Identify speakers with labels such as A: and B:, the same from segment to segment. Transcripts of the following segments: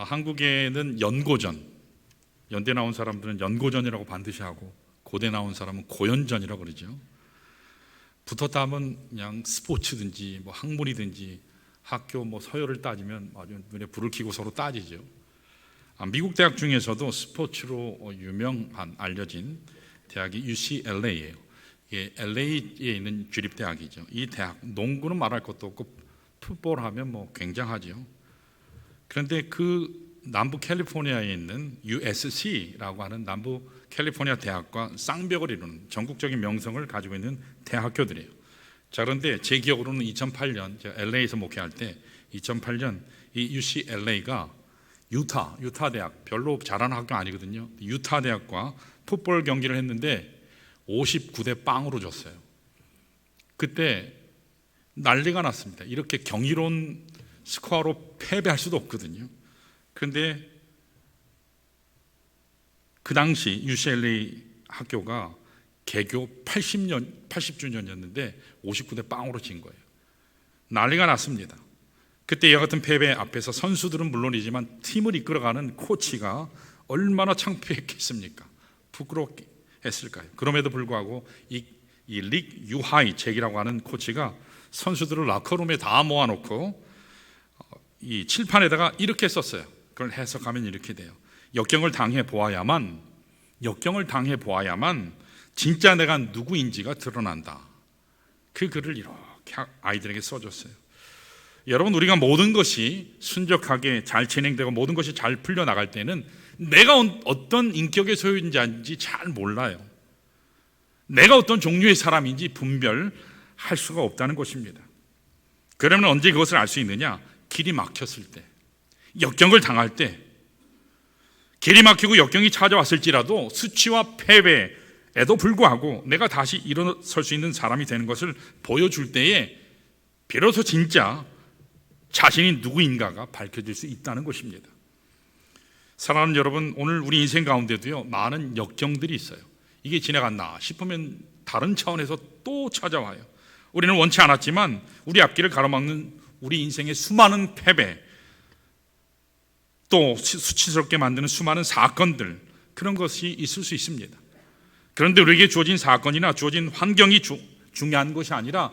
A: 한국에는 연고전, 연대 나온 사람들은 연고전이라고 반드시 하고 고대 나온 사람은 고연전이라고 그러죠. 붙었다 하면 그냥 스포츠든지 뭐 학문이든지 학교 뭐 서열을 따지면 아주 눈에 불을 켜고 서로 따지죠. 미국 대학 중에서도 스포츠로 유명한 알려진 대학이 UCLA예요. 이게 LA에 있는 주립대학이죠. 이 대학 농구는 말할 것도 없고 풋볼 하면 뭐 굉장하죠. 그런데 그 남부 캘리포니아에 있는 USC라고 하는 남부 캘리포니아 대학과 쌍벽을 이루는 전국적인 명성을 가지고 있는 대학교들이에요. 자, 그런데 제 기억으로는 2008년 제가 LA에서 목회할 때 2008년 이 UCLA가 유타 대학, 별로 잘하는 학교 아니거든요. 유타 대학과 풋볼 경기를 했는데 59대 0으로 졌어요. 그때 난리가 났습니다. 이렇게 경이로운 스코어로 패배할 수도 없거든요. 그런데 그 당시 UCLA 학교가 개교 80주년이었는데 59대 0으로 진 거예요. 난리가 났습니다. 그때 이와 같은 패배 앞에서 선수들은 물론이지만 팀을 이끌어가는 코치가 얼마나 창피했겠습니까? 부끄럽겠을까요? 그럼에도 불구하고 이 릭 유하이 잭이라고 하는 코치가 선수들을 라커룸에 다 모아놓고 이 칠판에다가 이렇게 썼어요. 그걸 해석하면 이렇게 돼요. 역경을 당해 보아야만 진짜 내가 누구인지가 드러난다. 그 글을 이렇게 아이들에게 써줬어요. 여러분, 우리가 모든 것이 순적하게 잘 진행되고 모든 것이 잘 풀려나갈 때는 내가 어떤 인격의 소유인지 잘 몰라요. 내가 어떤 종류의 사람인지 분별할 수가 없다는 것입니다. 그러면 언제 그것을 알 수 있느냐? 길이 막혔을 때, 역경을 당할 때, 길이 막히고 역경이 찾아왔을지라도 수치와 패배에도 불구하고 내가 다시 일어설 수 있는 사람이 되는 것을 보여줄 때에 비로소 진짜 자신이 누구인가가 밝혀질 수 있다는 것입니다. 사랑하는 여러분, 오늘 우리 인생 가운데도요 많은 역경들이 있어요. 이게 지나갔나 싶으면 다른 차원에서 또 찾아와요. 우리는 원치 않았지만 우리 앞길을 가로막는 우리 인생의 수많은 패배, 또 수치스럽게 만드는 수많은 사건들, 그런 것이 있을 수 있습니다. 그런데 우리에게 주어진 사건이나 주어진 환경이 중요한 것이 아니라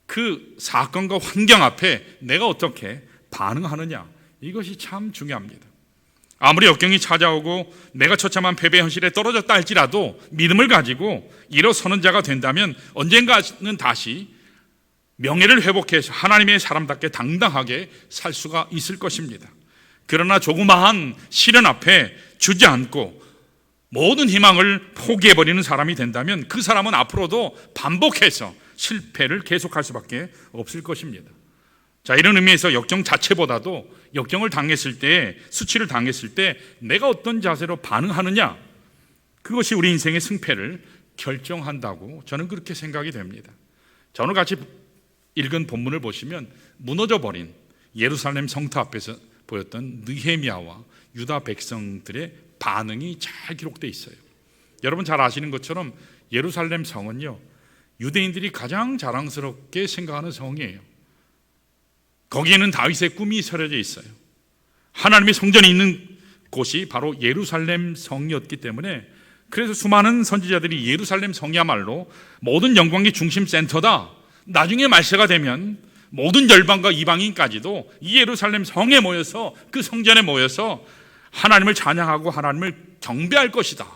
A: 그 사건과 환경 앞에 내가 어떻게 반응하느냐, 이것이 참 중요합니다. 아무리 역경이 찾아오고 내가 처참한 패배 현실에 떨어졌다 할지라도 믿음을 가지고 일어서는 자가 된다면 언젠가는 다시 명예를 회복해서 하나님의 사람답게 당당하게 살 수가 있을 것입니다. 그러나 조그마한 시련 앞에 주저앉고 모든 희망을 포기해버리는 사람이 된다면 그 사람은 앞으로도 반복해서 실패를 계속할 수밖에 없을 것입니다. 자, 이런 의미에서 역경 자체보다도 역경을 당했을 때, 수치를 당했을 때 내가 어떤 자세로 반응하느냐, 그것이 우리 인생의 승패를 결정한다고 저는 그렇게 생각이 됩니다. 자, 오늘 같이 읽은 본문을 보시면 무너져버린 예루살렘 성터 앞에서 보였던 느헤미야와 유다 백성들의 반응이 잘 기록되어 있어요. 여러분 잘 아시는 것처럼 예루살렘 성은요, 유대인들이 가장 자랑스럽게 생각하는 성이에요. 거기에는 다윗의 꿈이 서려져 있어요. 하나님의 성전이 있는 곳이 바로 예루살렘 성이었기 때문에, 그래서 수많은 선지자들이 예루살렘 성이야말로 모든 영광의 중심 센터다, 나중에 말세가 되면 모든 열방과 이방인까지도 이 예루살렘 성에 모여서, 그 성전에 모여서 하나님을 찬양하고 하나님을 경배할 것이다,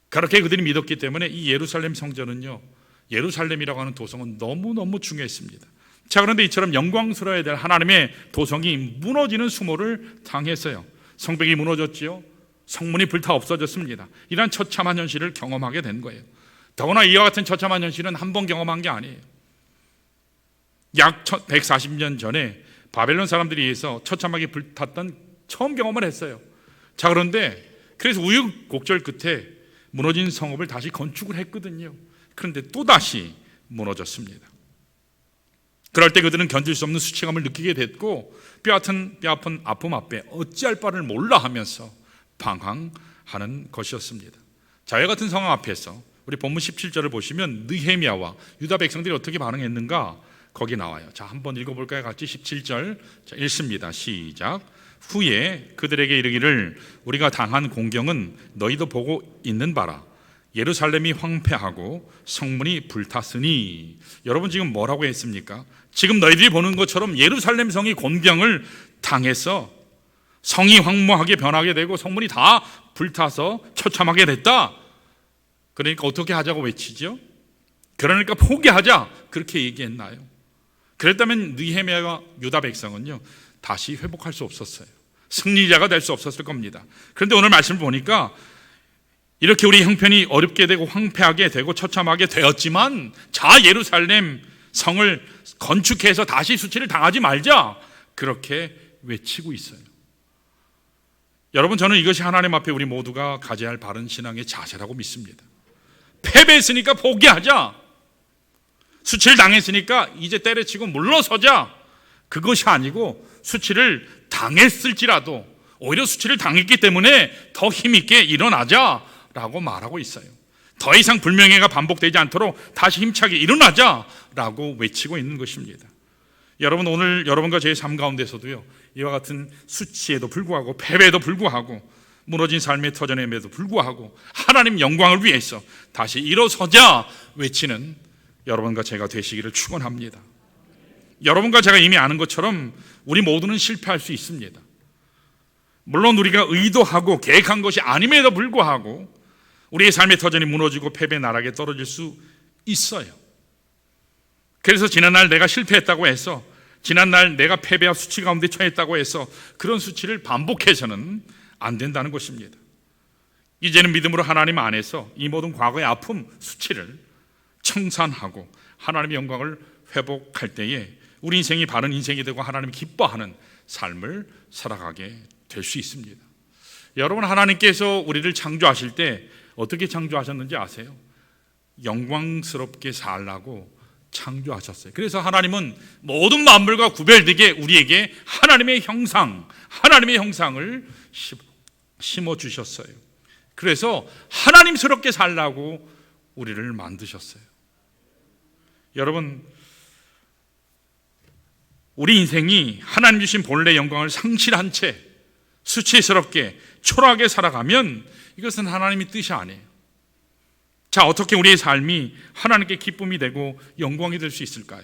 A: 그렇게 그들이 믿었기 때문에 이 예루살렘 성전은요, 예루살렘이라고 하는 도성은 너무너무 중요했습니다. 자, 그런데 이처럼 영광스러워야 될 하나님의 도성이 무너지는 수모를 당했어요. 성벽이 무너졌지요. 성문이 불타 없어졌습니다. 이런 처참한 현실을 경험하게 된 거예요. 더구나 이와 같은 처참한 현실은 한 번 경험한 게 아니에요. 약 140년 전에 바벨론 사람들에 의해서 처참하게 불탔던 처음 경험을 했어요. 자, 그런데 그래서 우여곡절 끝에 무너진 성읍을 다시 건축을 했거든요. 그런데 또다시 무너졌습니다. 그럴 때 그들은 견딜 수 없는 수치감을 느끼게 됐고 뼈아픈 아픔 앞에 어찌할 바를 몰라 하면서 방황하는 것이었습니다. 자, 이와 같은 상황 앞에서 우리 본문 17절을 보시면 느헤미야와 유다 백성들이 어떻게 반응했는가 거기 나와요. 자, 한번 읽어볼까요? 같이 17절. 자, 읽습니다. 시작. 후에 그들에게 이르기를 우리가 당한 공경은 너희도 보고 있는 바라. 예루살렘이 황폐하고 성문이 불탔으니. 여러분 지금 뭐라고 했습니까? 지금 너희들이 보는 것처럼 예루살렘 성이 공경을 당해서 성이 황무하게 변하게 되고 성문이 다 불타서 처참하게 됐다. 그러니까 어떻게 하자고 외치죠? 그러니까 포기하자 그렇게 얘기했나요? 그랬다면 느헤미야와 유다 백성은요 다시 회복할 수 없었어요. 승리자가 될 수 없었을 겁니다. 그런데 오늘 말씀을 보니까 이렇게 우리 형편이 어렵게 되고 황폐하게 되고 처참하게 되었지만 자 예루살렘 성을 건축해서 다시 수치를 당하지 말자 그렇게 외치고 있어요. 여러분 저는 이것이 하나님 앞에 우리 모두가 가져야 할 바른 신앙의 자세라고 믿습니다. 패배했으니까 포기하자, 수치를 당했으니까 이제 때려치고 물러서자, 그것이 아니고 수치를 당했을지라도 오히려 수치를 당했기 때문에 더 힘있게 일어나자라고 말하고 있어요. 더 이상 불명예가 반복되지 않도록 다시 힘차게 일어나자라고 외치고 있는 것입니다. 여러분 오늘 여러분과 제 삶 가운데서도요 이와 같은 수치에도 불구하고 패배에도 불구하고 무너진 삶의 터전임에도 불구하고 하나님 영광을 위해서 다시 일어서자 외치는 여러분과 제가 되시기를 축원합니다. 여러분과 제가 이미 아는 것처럼 우리 모두는 실패할 수 있습니다. 물론 우리가 의도하고 계획한 것이 아님에도 불구하고 우리의 삶의 터전이 무너지고 패배 나락에 떨어질 수 있어요. 그래서 지난날 내가 실패했다고 해서, 지난날 내가 패배와 수치 가운데 처했다고 해서 그런 수치를 반복해서는 안 된다는 것입니다. 이제는 믿음으로 하나님 안에서 이 모든 과거의 아픔, 수치를 청산하고 하나님의 영광을 회복할 때에 우리 인생이 바른 인생이 되고 하나님이 기뻐하는 삶을 살아가게 될 수 있습니다. 여러분 하나님께서 우리를 창조하실 때 어떻게 창조하셨는지 아세요? 영광스럽게 살라고 창조하셨어요. 그래서 하나님은 모든 만물과 구별되게 우리에게 하나님의 형상을 심어주셨어요. 그래서 하나님스럽게 살라고 우리를 만드셨어요. 여러분 우리 인생이 하나님 주신 본래 영광을 상실한 채 수치스럽게 초라하게 살아가면 이것은 하나님의 뜻이 아니에요. 자, 어떻게 우리의 삶이 하나님께 기쁨이 되고 영광이 될 수 있을까요?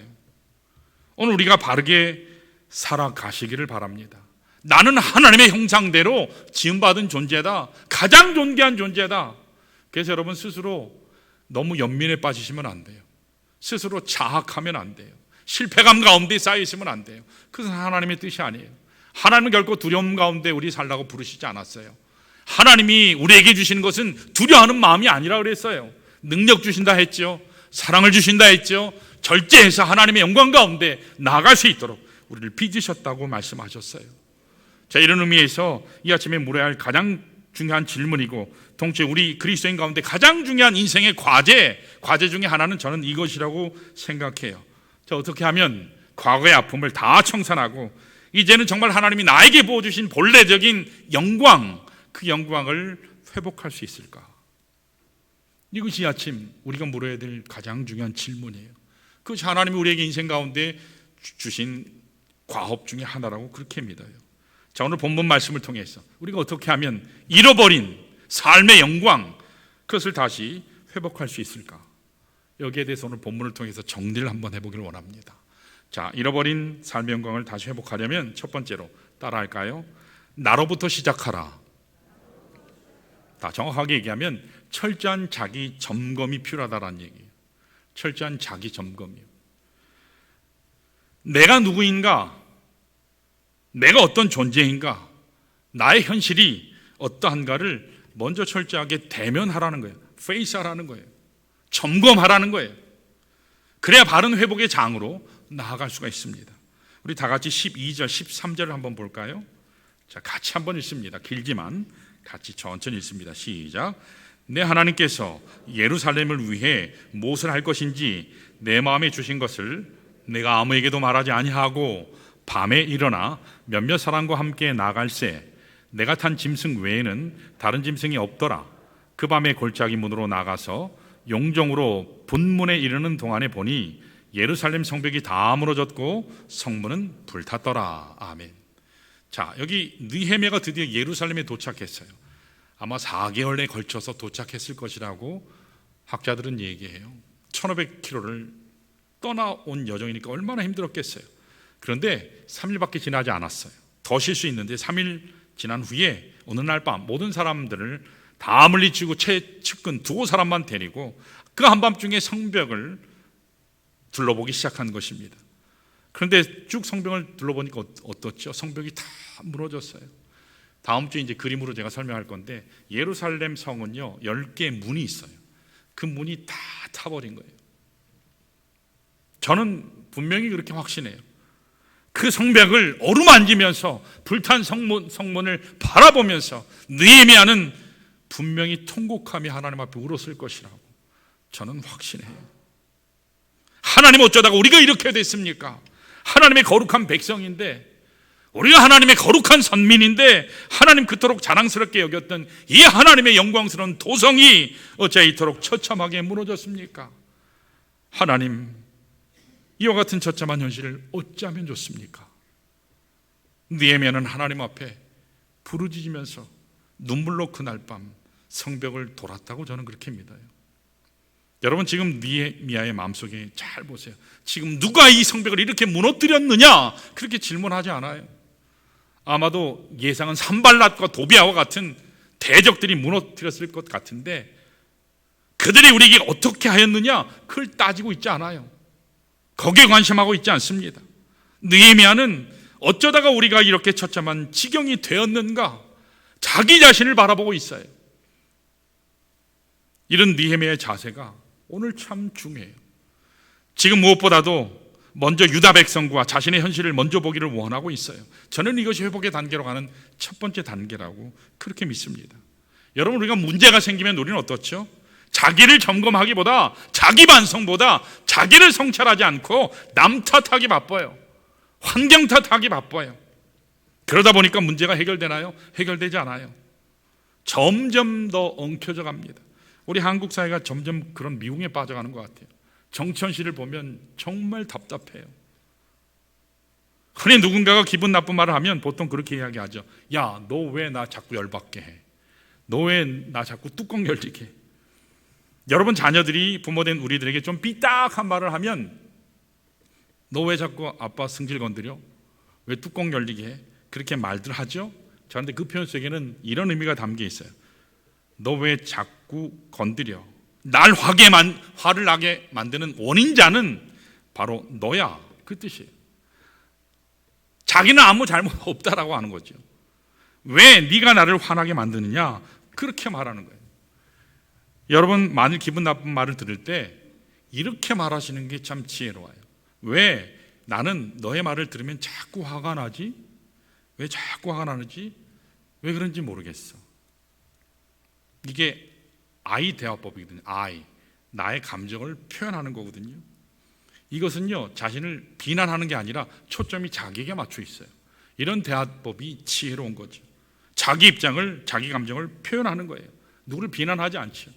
A: 오늘 우리가 바르게 살아가시기를 바랍니다. 나는 하나님의 형상대로 지음받은 존재다, 가장 존귀한 존재다. 그래서 여러분 스스로 너무 연민에 빠지시면 안 돼요. 스스로 자학하면 안 돼요. 실패감 가운데 쌓여 있으면 안 돼요. 그것은 하나님의 뜻이 아니에요. 하나님은 결코 두려움 가운데 우리 살라고 부르시지 않았어요. 하나님이 우리에게 주시는 것은 두려워하는 마음이 아니라 그랬어요. 능력 주신다 했죠. 사랑을 주신다 했죠. 절제해서 하나님의 영광 가운데 나아갈 수 있도록 우리를 빚으셨다고 말씀하셨어요. 자, 이런 의미에서 이 아침에 물어야 할 가장 중요한 질문이고 동시에 우리 그리스도인 가운데 가장 중요한 인생의 과제 중에 하나는 저는 이것이라고 생각해요. 자, 어떻게 하면 과거의 아픔을 다 청산하고 이제는 정말 하나님이 나에게 부어주신 본래적인 영광, 그 영광을 회복할 수 있을까? 이것이 이 아침 우리가 물어야 될 가장 중요한 질문이에요. 그것이 하나님이 우리에게 인생 가운데 주신 과업 중에 하나라고 그렇게 믿어요. 자, 오늘 본문 말씀을 통해서 우리가 어떻게 하면 잃어버린 삶의 영광, 그것을 다시 회복할 수 있을까? 여기에 대해서 오늘 본문을 통해서 정리를 한번 해보기를 원합니다. 자, 잃어버린 삶의 영광을 다시 회복하려면 첫 번째로 따라할까요? 나로부터 시작하라. 다 정확하게 얘기하면 철저한 자기 점검이 필요하다는 얘기예요. 철저한 자기 점검이요. 내가 누구인가? 내가 어떤 존재인가? 나의 현실이 어떠한가를 먼저 철저하게 대면하라는 거예요. 페이스하라는 거예요. 점검하라는 거예요. 그래야 바른 회복의 장으로 나아갈 수가 있습니다. 우리 다 같이 12절, 13절을 한번 볼까요? 자, 같이 한번 읽습니다. 길지만 같이 천천히 읽습니다. 시작. 내 하나님께서 예루살렘을 위해 무엇을 할 것인지 내 마음에 주신 것을 내가 아무에게도 말하지 아니하고 밤에 일어나 몇몇 사람과 함께 나갈새 내가 탄 짐승 외에는 다른 짐승이 없더라. 그 밤에 골짜기 문으로 나가서 용정으로 분문에 이르는 동안에 보니 예루살렘 성벽이 다 무너졌고 성문은 불탔더라. 아멘. 자, 여기 느헤미야가 드디어 예루살렘에 도착했어요. 아마 4개월에 걸쳐서 도착했을 것이라고 학자들은 얘기해요. 1500km를 떠나온 여정이니까 얼마나 힘들었겠어요. 그런데 3일밖에 지나지 않았어요. 더 쉴 수 있는데 3일 지난 후에 어느 날 밤 모든 사람들을 다 물리치고 측근 2사람만 데리고 그 한밤중에 성벽을 둘러보기 시작한 것입니다. 그런데 쭉 성벽을 둘러보니까 어떻죠? 성벽이 다 무너졌어요. 다음 주에 이제 그림으로 제가 설명할 건데, 예루살렘 성은요 10개의 문이 있어요. 그 문이 다 타버린 거예요. 저는 분명히 그렇게 확신해요. 그 성벽을 어루만지면서 불탄 성문을 바라보면서 느헤미야는 분명히 통곡하며 하나님 앞에 울었을 것이라고 저는 확신해요. 하나님, 어쩌다가 우리가 이렇게 됐습니까? 하나님의 거룩한 백성인데, 우리가 하나님의 거룩한 선민인데, 하나님 그토록 자랑스럽게 여겼던 이 하나님의 영광스러운 도성이 어찌 이토록 처참하게 무너졌습니까? 하나님, 이와 같은 처참한 현실을 어찌하면 좋습니까? 느헤미야는 하나님 앞에 부르짖으면서 눈물로 그날 밤 성벽을 돌았다고 저는 그렇게 믿어요. 여러분, 지금 느헤미야의 마음속에 잘 보세요. 지금 누가 이 성벽을 이렇게 무너뜨렸느냐? 그렇게 질문하지 않아요. 아마도 예상은 산발랏과 도비아와 같은 대적들이 무너뜨렸을 것 같은데, 그들이 우리에게 어떻게 하였느냐? 그걸 따지고 있지 않아요. 거기에 관심하고 있지 않습니다. 느헤미야는 어쩌다가 우리가 이렇게 처참한 지경이 되었는가? 자기 자신을 바라보고 있어요. 이런 느헤미야의 자세가 오늘 참 중요해요. 지금 무엇보다도 먼저 유다 백성과 자신의 현실을 먼저 보기를 원하고 있어요. 저는 이것이 회복의 단계로 가는 첫 번째 단계라고 그렇게 믿습니다. 여러분, 우리가 문제가 생기면 우리는 어떻죠? 자기를 점검하기보다, 자기 반성보다 자기를 성찰하지 않고 남 탓하기 바빠요. 환경 탓하기 바빠요. 그러다 보니까 문제가 해결되나요? 해결되지 않아요. 점점 더 엉켜져 갑니다. 우리 한국 사회가 점점 그런 미궁에 빠져가는 것 같아요. 정치현실을 보면 정말 답답해요. 흔히 누군가가 기분 나쁜 말을 하면 보통 그렇게 이야기하죠. 야, 너 왜 나 자꾸 열받게 해? 너 왜 나 자꾸 뚜껑 열리게 해? 여러분, 자녀들이 부모된 우리들에게 좀 삐딱한 말을 하면, 너 왜 자꾸 아빠 승질 건드려? 왜 뚜껑 열리게 해? 그렇게 말들 하죠. 그런데 그 표현 속에는 이런 의미가 담겨 있어요. 너 왜 자꾸 건드려? 날 화를 나게 만드는 원인자는 바로 너야, 그 뜻이에요. 자기는 아무 잘못 없다라고 하는 거죠. 왜 네가 나를 화나게 만드느냐? 그렇게 말하는 거예요. 여러분, 만일 기분 나쁜 말을 들을 때 이렇게 말하시는 게 참 지혜로워요. 왜 나는 너의 말을 들으면 자꾸 화가 나지? 왜 자꾸 화가 나는지, 왜 그런지 모르겠어. 이게 아이 대화법이거든요. 나의 감정을 표현하는 거거든요. 이것은요, 자신을 비난하는 게 아니라 초점이 자기에게 맞춰 있어요. 이런 대화법이 지혜로운 거죠. 자기 입장을, 자기 감정을 표현하는 거예요. 누구를 비난하지 않죠.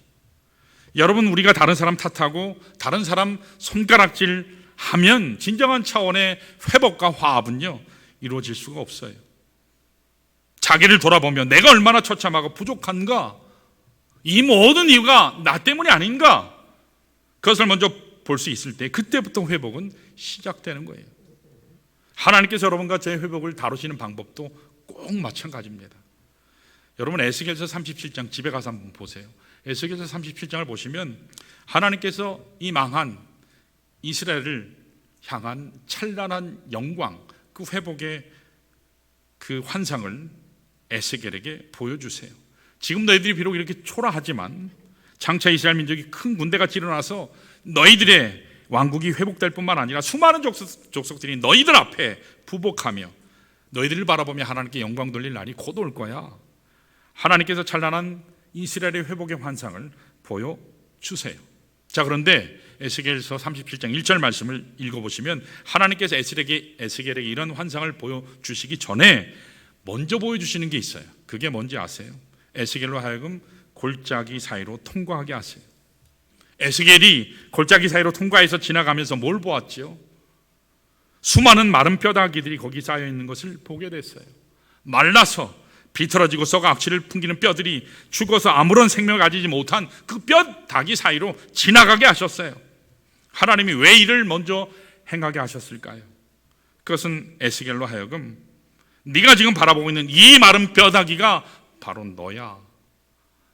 A: 여러분, 우리가 다른 사람 탓하고 다른 사람 손가락질 하면 진정한 차원의 회복과 화합은요 이루어질 수가 없어요. 자기를 돌아보면 내가 얼마나 처참하고 부족한가, 이 모든 이유가 나 때문이 아닌가, 그것을 먼저 볼 수 있을 때 그때부터 회복은 시작되는 거예요. 하나님께서 여러분과 제 회복을 다루시는 방법도 꼭 마찬가지입니다. 여러분, 에스겔서 37장 집에 가서 한번 보세요. 에스겔서 37장을 보시면 하나님께서 이 망한 이스라엘을 향한 찬란한 영광, 그 회복의 그 환상을 에스겔에게 보여주세요. 지금 너희들이 비록 이렇게 초라하지만 장차 이스라엘 민족이 큰 군대가 일어나서 너희들의 왕국이 회복될 뿐만 아니라 수많은 족속들이 너희들 앞에 부복하며 너희들을 바라보며 하나님께 영광 돌릴 날이 곧 올 거야. 하나님께서 찬란한 이스라엘의 회복의 환상을 보여주세요. 자, 그런데 에스겔서 37장 1절 말씀을 읽어보시면 하나님께서 에스겔에게 이런 환상을 보여주시기 전에 먼저 보여주시는 게 있어요. 그게 뭔지 아세요? 에스겔로 하여금 골짜기 사이로 통과하게 하세요. 에스겔이 골짜기 사이로 통과해서 지나가면서 뭘 보았죠? 수많은 마른 뼈다귀들이 거기 쌓여 있는 것을 보게 됐어요. 말라서 비틀어지고 썩어 악취를 풍기는 뼈들이 죽어서 아무런 생명을 가지지 못한 그 뼈다귀 사이로 지나가게 하셨어요. 하나님이 왜 이를 먼저 행하게 하셨을까요? 그것은 에스겔로 하여금 네가 지금 바라보고 있는 이 마른 뼈다귀가 바로 너야.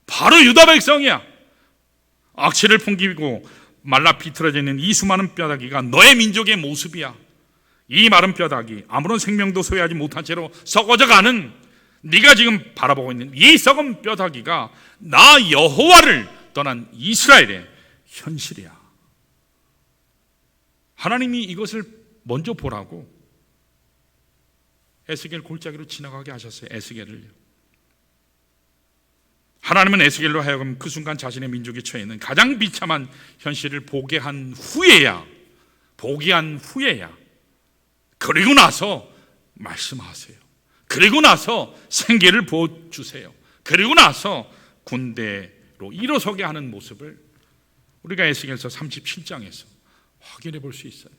A: 바로 유다 백성이야. 악취를 풍기고 말라 비틀어져 있는 이 수많은 뼈다귀가 너의 민족의 모습이야. 이 마른 뼈다귀, 아무런 생명도 소유하지 못한 채로 썩어져 가는 네가 지금 바라보고 있는 이 썩은 뼈다귀가 나 여호와를 떠난 이스라엘의 현실이야. 하나님이 이것을 먼저 보라고 에스겔 골짜기로 지나가게 하셨어요. 에스겔을요. 하나님은 에스겔로 하여금 그 순간 자신의 민족이 처해 있는 가장 비참한 현실을 보게 한 후에야, 그리고 나서 말씀하세요. 그리고 나서 생계를 부어주세요. 그리고 나서 군대로 일어서게 하는 모습을 우리가 에스겔서 37장에서 확인해 볼 수 있어요.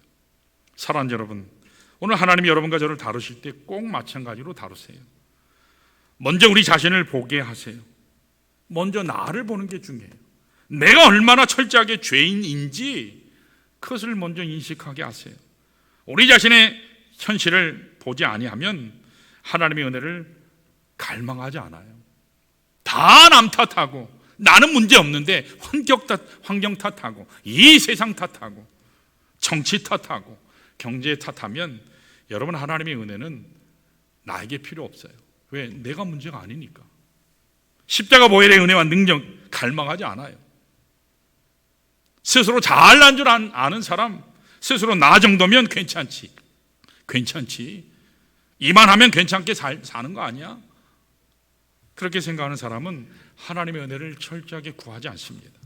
A: 사랑하는 여러분, 오늘 하나님이 여러분과 저를 다루실 때 꼭 마찬가지로 다루세요. 먼저 우리 자신을 보게 하세요. 먼저 나를 보는 게 중요해요. 내가 얼마나 철저하게 죄인인지 그것을 먼저 인식하게 하세요. 우리 자신의 현실을 보지 아니하면 하나님의 은혜를 갈망하지 않아요. 다 남 탓하고 나는 문제 없는데 환경 탓하고 이 세상 탓하고 정치 탓하고 경제 탓하면 여러분 하나님의 은혜는 나에게 필요 없어요. 왜? 내가 문제가 아니니까. 십자가 보혈의 은혜와 능력 갈망하지 않아요. 스스로 잘난 줄 아는 사람, 스스로 나 정도면 괜찮지. 이만하면 괜찮게 사는 거 아니야? 그렇게 생각하는 사람은 하나님의 은혜를 철저하게 구하지 않습니다.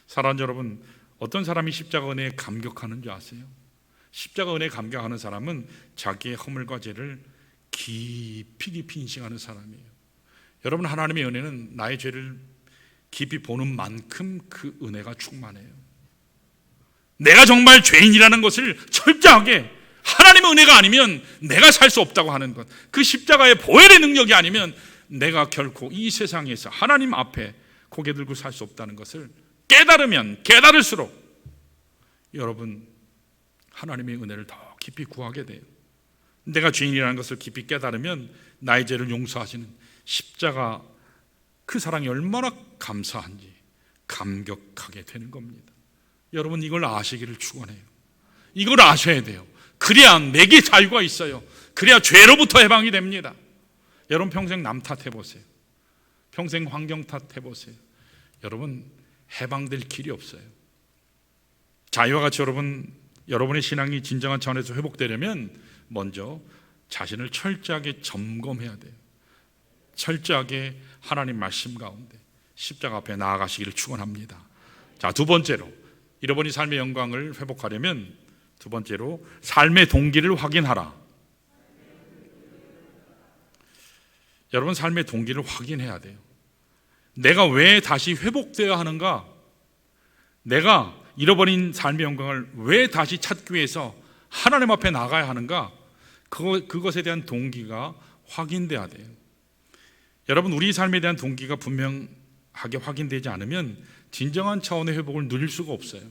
A: 사랑하는 여러분, 어떤 사람이 십자가 은혜에 감격하는 줄 아세요? 십자가 은혜에 감격하는 사람은 자기의 허물과 죄를 깊이 인식하는 사람이에요. 여러분, 하나님의 은혜는 나의 죄를 깊이 보는 만큼 그 은혜가 충만해요. 내가 정말 죄인이라는 것을 철저하게, 하나님의 은혜가 아니면 내가 살 수 없다고 하는 것, 그 십자가의 보혈의 능력이 아니면 내가 결코 이 세상에서 하나님 앞에 고개 들고 살 수 없다는 것을 깨달으면 깨달을수록 여러분 하나님의 은혜를 더 깊이 구하게 돼요. 내가 죄인이라는 것을 깊이 깨달으면 나의 죄를 용서하시는 십자가, 그 사랑이 얼마나 감사한지 감격하게 되는 겁니다. 여러분, 이걸 아시기를 축원해요. 이걸 아셔야 돼요. 그래야 내게 자유가 있어요. 그래야 죄로부터 해방이 됩니다. 여러분, 평생 남 탓해보세요. 평생 환경 탓해보세요. 여러분, 해방될 길이 없어요. 자유와 같이 여러분의 신앙이 진정한 차원에서 회복되려면 먼저 자신을 철저하게 점검해야 돼요. 철저하게 하나님 말씀 가운데 십자가 앞에 나아가시기를 축원합니다. 자, 두 번째로 잃어버린 삶의 영광을 회복하려면 두 번째로 삶의 동기를 확인하라. 여러분, 삶의 동기를 확인해야 돼요. 내가 왜 다시 회복되어야 하는가? 내가 잃어버린 삶의 영광을 왜 다시 찾기 위해서 하나님 앞에 나가야 하는가? 그것에 대한 동기가 확인돼야 돼요. 여러분, 우리 삶에 대한 동기가 분명하게 확인되지 않으면 진정한 차원의 회복을 누릴 수가 없어요.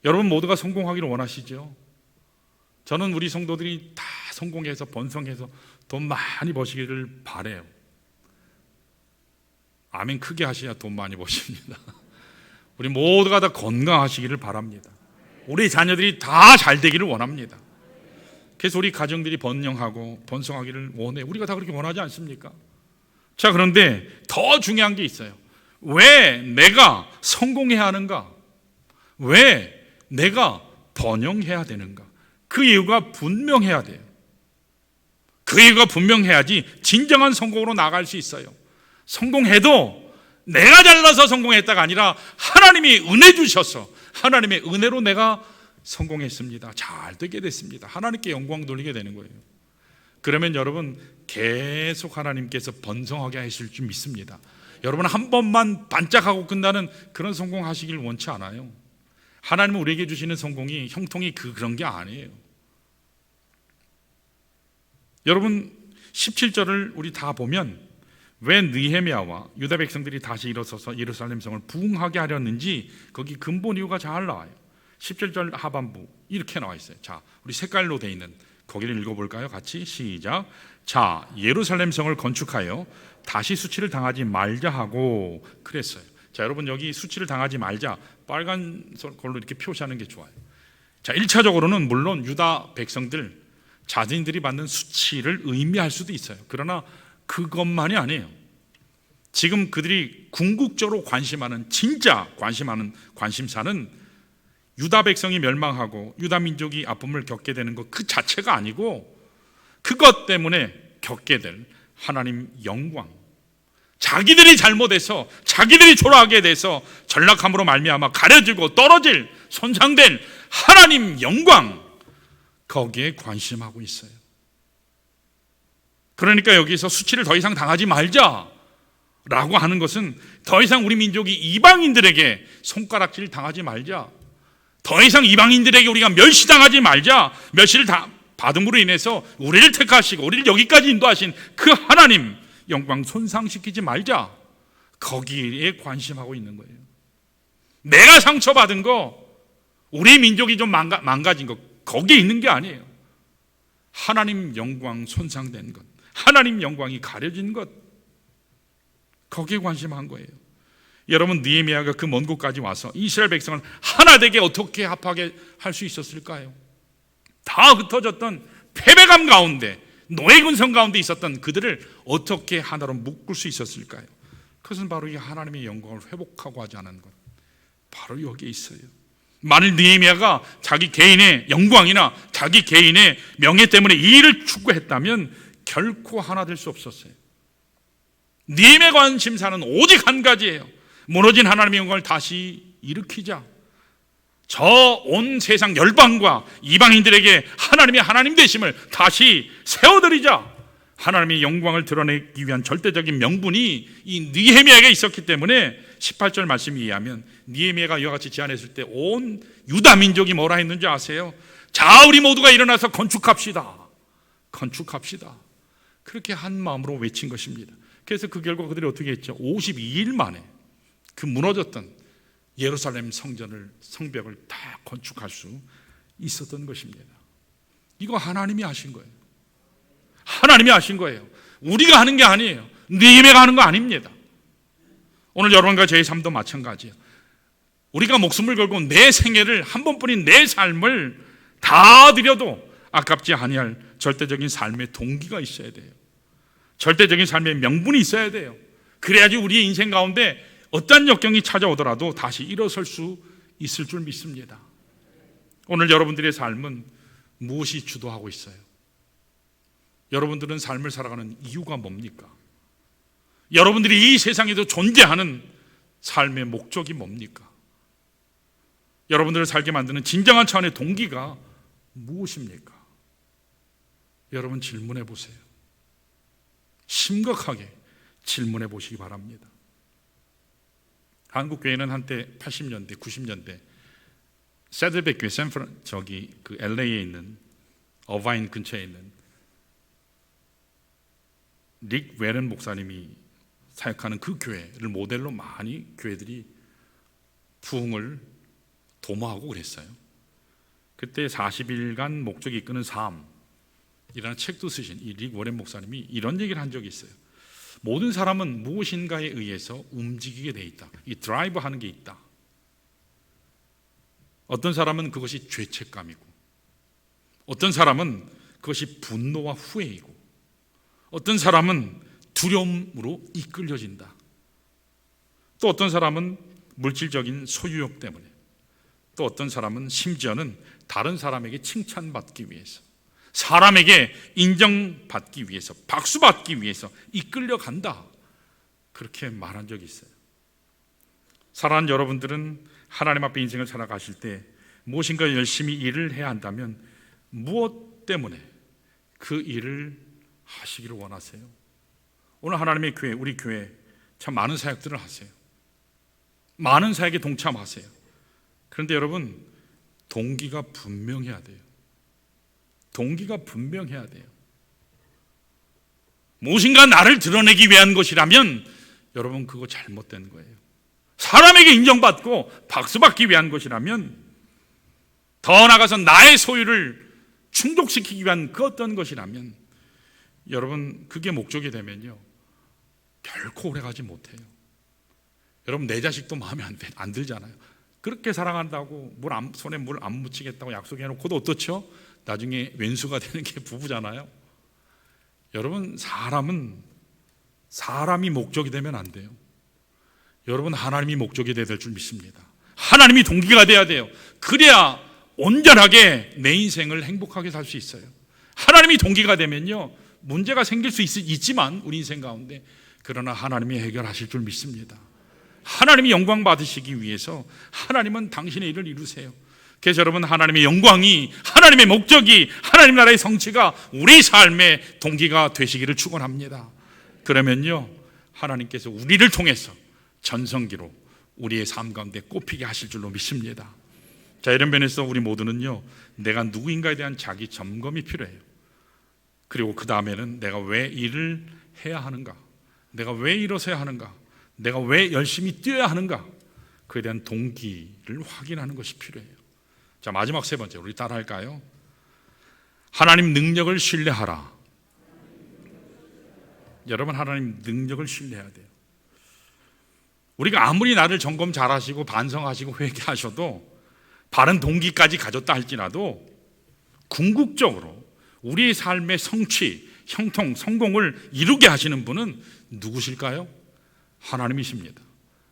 A: 여러분 모두가 성공하기를 원하시죠? 저는 우리 성도들이 다 성공해서 번성해서 돈 많이 버시기를 바라요. 아멘 크게 하셔야 돈 많이 버십니다. 우리 모두가 다 건강하시기를 바랍니다. 우리 자녀들이 다 잘 되기를 원합니다. 그래서 우리 가정들이 번영하고 번성하기를 원해. 우리가 다 그렇게 원하지 않습니까? 자, 그런데 더 중요한 게 있어요. 왜 내가 성공해야 하는가? 왜 내가 번영해야 되는가? 그 이유가 분명해야 돼요. 그 이유가 분명해야지 진정한 성공으로 나갈 수 있어요. 성공해도 내가 잘나서 성공했다가 아니라 하나님이 은혜 주셔서 하나님의 은혜로 내가 성공했습니다. 잘 되게 됐습니다. 하나님께 영광 돌리게 되는 거예요. 그러면 여러분 계속 하나님께서 번성하게 하실 줄 믿습니다. 여러분 한 번만 반짝하고 끝나는 그런 성공하시길 원치 않아요. 하나님은 우리에게 주시는 성공이 형통이 그런 게 아니에요. 여러분 17절을 우리 다 보면 왜 느헤미야와 유다 백성들이 다시 일어서서 예루살렘 성을 부흥하게 하렸는지 거기 근본 이유가 잘 나와요. 17절 하반부 이렇게 나와 있어요. 자, 우리 색깔로 되어 있는 거기를 읽어볼까요? 같이 시작. 자, 예루살렘 성을 건축하여 다시 수치를 당하지 말자 하고 그랬어요. 자, 여러분 여기 수치를 당하지 말자 빨간 걸로 이렇게 표시하는 게 좋아요. 자, 1차적으로는 물론 유다 백성들 자신들이 받는 수치를 의미할 수도 있어요. 그러나 그것만이 아니에요. 지금 그들이 궁극적으로 관심하는 진짜 관심하는 관심사는 유다 백성이 멸망하고 유다 민족이 아픔을 겪게 되는 것 그 자체가 아니고 그것 때문에 겪게 될 하나님 영광, 자기들이 잘못해서 자기들이 초라하게 돼서 전락함으로 말미암아 가려지고 떨어질 손상된 하나님 영광, 거기에 관심하고 있어요. 그러니까 여기서 수치를 더 이상 당하지 말자 라고 하는 것은 더 이상 우리 민족이 이방인들에게 손가락질 당하지 말자, 더 이상 이방인들에게 우리가 멸시당하지 말자, 멸시를 받음으로 인해서 우리를 택하시고 우리를 여기까지 인도하신 그 하나님 영광 손상시키지 말자, 거기에 관심하고 있는 거예요. 내가 상처받은 거, 우리 민족이 좀 망가진 거 거기에 있는 게 아니에요. 하나님 영광 손상된 것, 하나님 영광이 가려진 것, 거기에 관심한 거예요. 여러분, 느헤미야가 그 먼 곳까지 와서 이스라엘 백성을 하나 되게 어떻게 합하게 할 수 있었을까요? 다 흩어졌던 패배감 가운데, 노예군성 가운데 있었던 그들을 어떻게 하나로 묶을 수 있었을까요? 그것은 바로 이 하나님의 영광을 회복하고 하지 않은 것, 바로 여기에 있어요. 만일 느헤미야가 자기 개인의 영광이나 자기 개인의 명예 때문에 이 일을 추구했다면 결코 하나 될 수 없었어요. 느헤미야 관심사는 오직 한 가지예요. 무너진 하나님의 영광을 다시 일으키자. 저 온 세상 열방과 이방인들에게 하나님의 하나님 되심을 다시 세워드리자. 하나님의 영광을 드러내기 위한 절대적인 명분이 이 느헤미야에게 있었기 때문에 18절 말씀에 의하면 느헤미야가 이와 같이 제안했을 때 온 유다 민족이 뭐라 했는지 아세요? 자, 우리 모두가 일어나서 건축합시다. 건축합시다. 그렇게 한 마음으로 외친 것입니다. 그래서 그 결과 그들이 어떻게 했죠? 52일 만에 그 무너졌던 예루살렘 성벽을 다 건축할 수 있었던 것입니다. 이거 하나님이 하신 거예요. 하나님이 하신 거예요. 우리가 하는 게 아니에요. 느헤미야가 하는 거 아닙니다. 오늘 여러분과 저의 삶도 마찬가지예요. 우리가 목숨을 걸고 내 생애를, 한 번뿐인 내 삶을 다 드려도 아깝지 아니할 절대적인 삶의 동기가 있어야 돼요. 절대적인 삶의 명분이 있어야 돼요. 그래야지 우리의 인생 가운데 어떤 역경이 찾아오더라도 다시 일어설 수 있을 줄 믿습니다. 오늘 여러분들의 삶은 무엇이 주도하고 있어요? 여러분들은 삶을 살아가는 이유가 뭡니까? 여러분들이 이 세상에도 존재하는 삶의 목적이 뭡니까? 여러분들을 살게 만드는 진정한 차원의 동기가 무엇입니까? 여러분 질문해 보세요. 심각하게 질문해 보시기 바랍니다. 한국 교회는 한때 80년대, 90년대 세들백 교회 그 LA에 있는 어바인 근처에 있는 릭 웨런 목사님이 사역하는 그 교회를 모델로 많이 교회들이 부흥을 도모하고 그랬어요. 그때 40일간 목적이 이끄는 삶이라는 책도 쓰신 이 릭 웨런 목사님이 이런 얘기를 한 적이 있어요. 모든 사람은 무엇인가에 의해서 움직이게 돼 있다. 이 드라이브 하는 게 있다. 어떤 사람은 그것이 죄책감이고, 어떤 사람은 그것이 분노와 후회이고, 어떤 사람은 두려움으로 이끌려진다. 또 어떤 사람은 물질적인 소유욕 때문에, 또 어떤 사람은 심지어는 다른 사람에게 칭찬받기 위해서, 사람에게 인정받기 위해서, 박수받기 위해서 이끌려간다. 그렇게 말한 적이 있어요. 사랑하는 여러분들은 하나님 앞에 인생을 살아가실 때 무엇인가 열심히 일을 해야 한다면 무엇 때문에 그 일을 하시기를 원하세요? 오늘 하나님의 교회, 우리 교회 참 많은 사역들을 하세요. 많은 사역에 동참하세요. 그런데 여러분, 동기가 분명해야 돼요. 동기가 분명해야 돼요. 무엇인가 나를 드러내기 위한 것이라면 여러분 그거 잘못된 거예요. 사람에게 인정받고 박수받기 위한 것이라면, 더 나아가서 나의 소유를 충족시키기 위한 그 어떤 것이라면 여러분 그게 목적이 되면요 결코 오래가지 못해요. 여러분 내 자식도 마음에 안 들잖아요. 그렇게 사랑한다고 손에 물 안 묻히겠다고 약속해놓고도 어떻죠? 나중에 왼수가 되는 게 부부잖아요. 여러분 사람이 목적이 되면 안 돼요. 여러분 하나님이 목적이 돼야 될 줄 믿습니다. 하나님이 동기가 돼야 돼요. 그래야 온전하게 내 인생을 행복하게 살 수 있어요. 하나님이 동기가 되면요 문제가 생길 수 있지만 우리 인생 가운데, 그러나 하나님이 해결하실 줄 믿습니다. 하나님이 영광 받으시기 위해서 하나님은 당신의 일을 이루세요. 그래서 여러분 하나님의 영광이, 하나님의 목적이, 하나님 나라의 성취가 우리 삶의 동기가 되시기를 축원합니다. 그러면요 하나님께서 우리를 통해서 전성기로 우리의 삶 가운데 꼽히게 하실 줄로 믿습니다. 자, 이런 면에서 우리 모두는요 내가 누구인가에 대한 자기 점검이 필요해요. 그리고 그 다음에는 내가 왜 일을 해야 하는가, 내가 왜 일어서야 하는가, 내가 왜 열심히 뛰어야 하는가, 그에 대한 동기를 확인하는 것이 필요해요. 자, 마지막 세 번째, 우리 따라 할까요? 하나님 능력을 신뢰하라. 여러분 하나님 능력을 신뢰해야 돼요. 우리가 아무리 나를 점검 잘하시고 반성하시고 회개하셔도, 바른 동기까지 가졌다 할지라도 궁극적으로 우리의 삶의 성취, 형통, 성공을 이루게 하시는 분은 누구실까요? 하나님이십니다.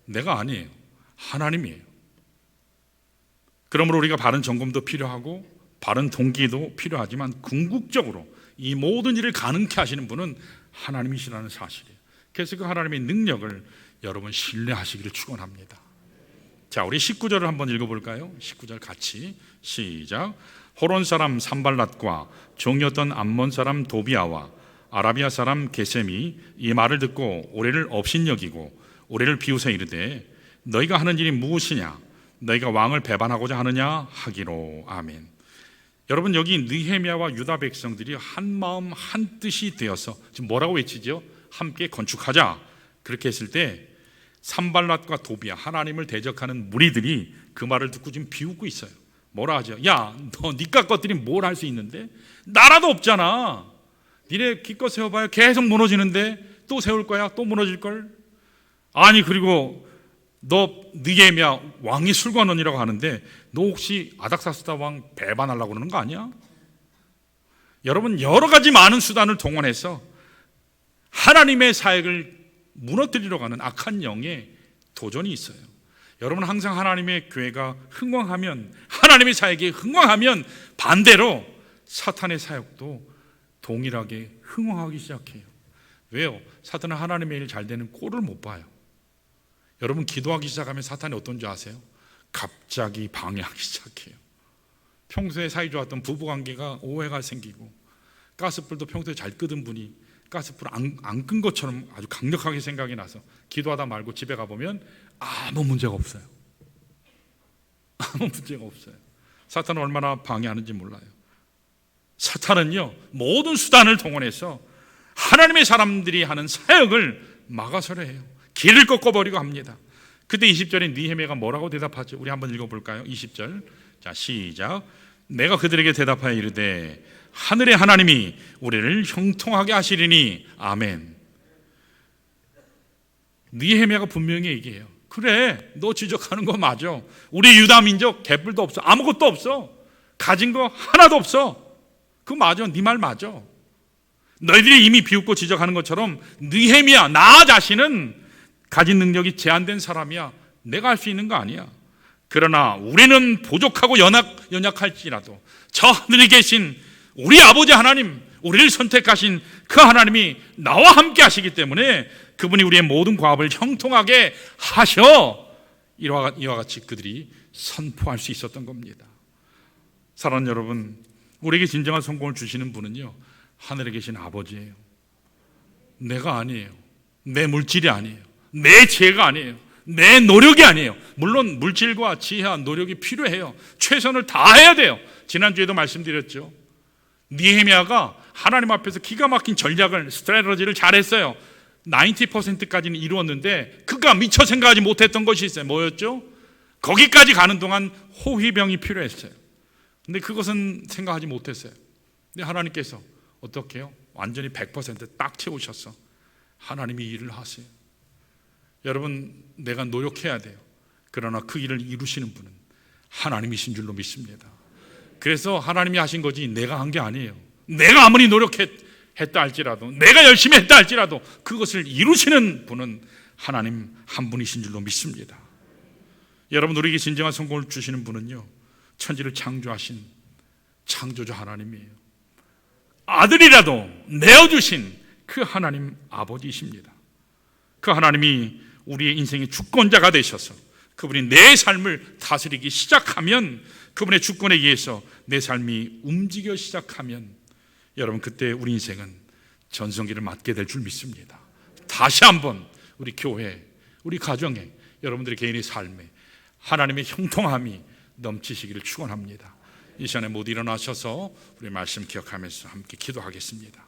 A: 내가 아니에요. 하나님이에요. 그러므로 우리가 바른 점검도 필요하고 바른 동기도 필요하지만 궁극적으로 이 모든 일을 가능케 하시는 분은 하나님이시라는 사실이에요. 그래서 그 하나님의 능력을 여러분 신뢰하시기를 축원합니다. 자, 우리 19절을 한번 읽어볼까요? 19절 같이 시작. 호론 사람 산발랏과 종이었던 암몬 사람 도비아와 아라비아 사람 게셈이 이 말을 듣고 오래를 업신여기고 오래를 비웃어 이르되 너희가 하는 일이 무엇이냐, 너희가 왕을 배반하고자 하느냐 하기로. 아멘. 여러분 여기 느헤미야와 유다 백성들이 한 마음 한 뜻이 되어서 지금 뭐라고 외치죠? 함께 건축하자. 그렇게 했을 때 산발랏과 도비아, 하나님을 대적하는 무리들이 그 말을 듣고 지금 비웃고 있어요. 뭐라 하죠? 야, 너 니까 것들이 뭘 할 수 있는데? 나라도 없잖아. 니네 기껏 세워봐야 계속 무너지는데 또 세울 거야? 또 무너질걸? 아니 그리고 너 느헤미야 왕이 술관원이라고 하는데 너 혹시 아닥사스다 왕 배반하려고 그러는 거 아니야? 여러분 여러 가지 많은 수단을 동원해서 하나님의 사역을 무너뜨리러 가는 악한 영의 도전이 있어요. 여러분 항상 하나님의 교회가 흥왕하면, 하나님의 사역이 흥왕하면 반대로 사탄의 사역도 동일하게 흥왕하기 시작해요. 왜요? 사탄은 하나님의 일 잘 되는 꼴을 못 봐요. 여러분 기도하기 시작하면 사탄이 어떤지 아세요? 갑자기 방해하기 시작해요. 평소에 사이 좋았던 부부관계가 오해가 생기고, 가스불도 평소에 잘 끄던 분이 가스불 안 끈 것처럼 아주 강력하게 생각이 나서 기도하다 말고 집에 가보면 아무 문제가 없어요. 아무 문제가 없어요. 사탄은 얼마나 방해하는지 몰라요. 사탄은요 모든 수단을 동원해서 하나님의 사람들이 하는 사역을 막아서려 해요. 길을 꺾어버리고 합니다. 그때 20절에 느헤미야가 뭐라고 대답하죠? 우리 한번 읽어볼까요? 20절 자 시작. 내가 그들에게 대답하여 이르되 하늘의 하나님이 우리를 형통하게 하시리니. 아멘. 느헤미야가 분명히 얘기해요. 그래, 너 지적하는 거 맞아. 우리 유다 민족 개뿔도 없어. 아무것도 없어. 가진 거 하나도 없어. 그거 맞아. 네 말 맞아. 너희들이 이미 비웃고 지적하는 것처럼 느헤미야 나 자신은 가진 능력이 제한된 사람이야. 내가 할 수 있는 거 아니야. 그러나 우리는 부족하고 연약할지라도 저 하늘에 계신 우리 아버지 하나님, 우리를 선택하신 그 하나님이 나와 함께 하시기 때문에 그분이 우리의 모든 과업을 형통하게 하셔. 이와 같이 그들이 선포할 수 있었던 겁니다. 사랑하는 여러분, 우리에게 진정한 성공을 주시는 분은요 하늘에 계신 아버지예요. 내가 아니에요. 내 물질이 아니에요. 내 지혜가 아니에요. 내 노력이 아니에요. 물론 물질과 지혜와 노력이 필요해요. 최선을 다해야 돼요. 지난주에도 말씀드렸죠. 느헤미야가 하나님 앞에서 기가 막힌 전략을, 스트래터지를 잘했어요. 90%까지는 이루었는데 그가 미처 생각하지 못했던 것이 있어요. 뭐였죠? 거기까지 가는 동안 호위병이 필요했어요. 근데 그것은 생각하지 못했어요. 근데 하나님께서 어떻게 해요? 완전히 100% 채우셔서 하나님이 일을 하세요. 여러분, 내가 노력해야 돼요. 그러나 그 일을 이루시는 분은 하나님이신 줄로 믿습니다. 그래서 하나님이 하신 거지 내가 한 게 아니에요. 내가 아무리 노력했다 할지라도, 내가 열심히 했다 할지라도 그것을 이루시는 분은 하나님 한 분이신 줄로 믿습니다. 여러분, 우리에게 진정한 성공을 주시는 분은요, 천지를 창조하신 창조주 하나님이에요. 아들이라도 내어주신 그 하나님 아버지이십니다. 그 하나님이 우리의 인생의 주권자가 되셔서 그분이 내 삶을 다스리기 시작하면, 그분의 주권에 의해서 내 삶이 움직여 시작하면, 여러분, 그때 우리 인생은 전성기를 맞게 될 줄 믿습니다. 다시 한번 우리 교회, 우리 가정에, 여러분들의 개인의 삶에 하나님의 형통함이 넘치시기를 축원합니다. 이 시간에 모두 일어나셔서 우리 말씀 기억하면서 함께 기도하겠습니다.